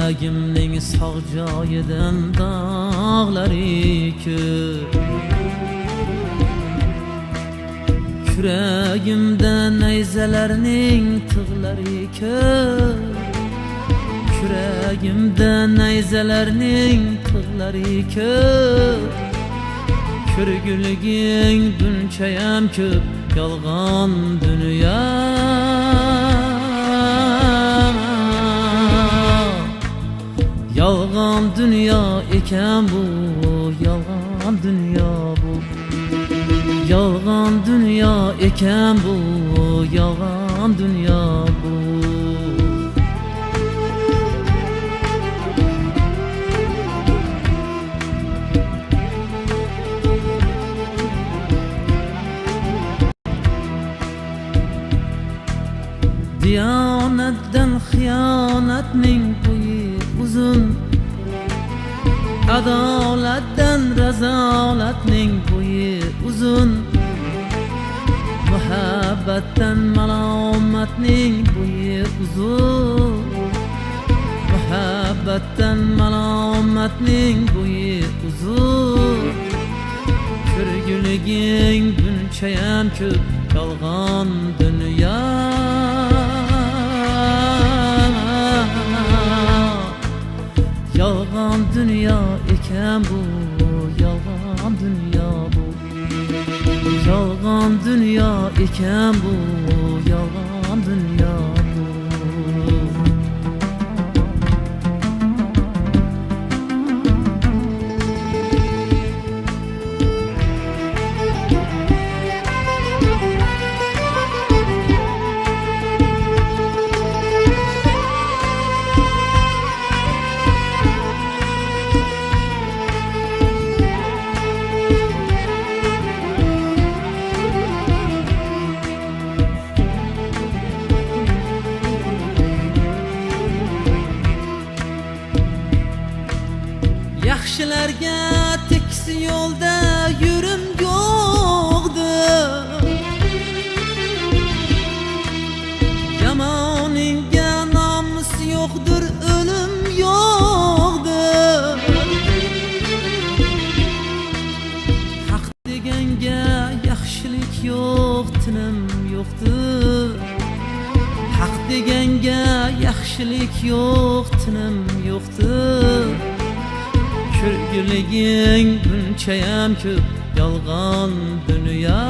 Yüreğimning sağ joyidan dağlari ko'p. Yüreğimde neyzelerning tig'lari ko'p. Yüreğimde neyzelerning tig'lari ko'p. Ko'rguliging bunchayam ko'p, yolg'on dunyo. Yolg'on dunyo ekan bu, yolg'on dunyo bu. Yolg'on dunyo ekan bu, yolg'on dunyo bu. Diyanatdan xiyonatning bo'yi uzun, adolatdan razolatning bo'yi uzun, muhabbatdan malomatning bo'yi uzun, muhabbatdan malomatning bo'yi uzun. Ko'rguliging bunchayam ko'p, yolg'on dunyo. Yolg'on dunyo ekan bu, yolg'on dunyo bu. Yolg'on dunyo ekan bu, yolg'on dunyo bu. Yaxshilarga tekis yo'lda yurim yo'qdir, yomoningga nomus yo'qdir, o'lim yo'qdir. Haq deganga yaxshilik yo'q, tinim yo'qdir. Haq deganga yaxshilik yo'q, tinim yo'qdir. Ko'rguliging bunchayam ko'p, yolg'on dunyo.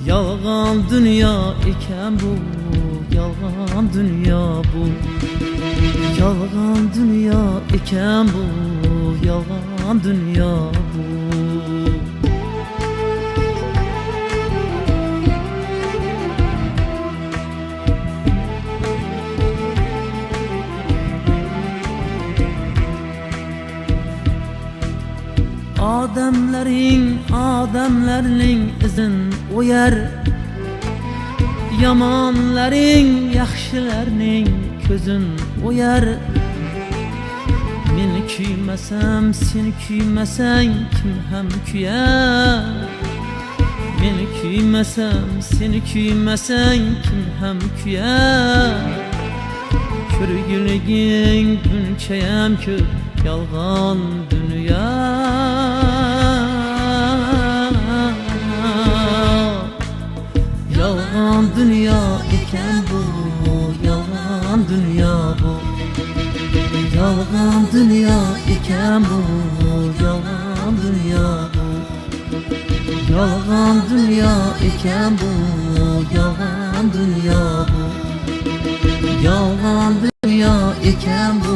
Yolg'on dunyo ekan bu, yolg'on dunyo bu. Yolg'on dunyo ekan bu, yolg'on dunyo bu. Odamlarning izin o'yar, yomonlaring yaxshilarning ko'zin o'yar. Men kuymasam, sen kuymasang kim ham kuyar? Men kuymasam, sen kuymasang kim ham kuyar? Ko'rguliging bunchayam ko'p, yolg'on dunyo. Yolg'on dunyo ekan bu, yolg'on dunyo bu. Yolg'on dunyo ekan bu, yolg'on dunyo bu. Yolg'on dunyo ekan bu, yolg'on dunyo bu. Yolg'on dunyo ekan bu.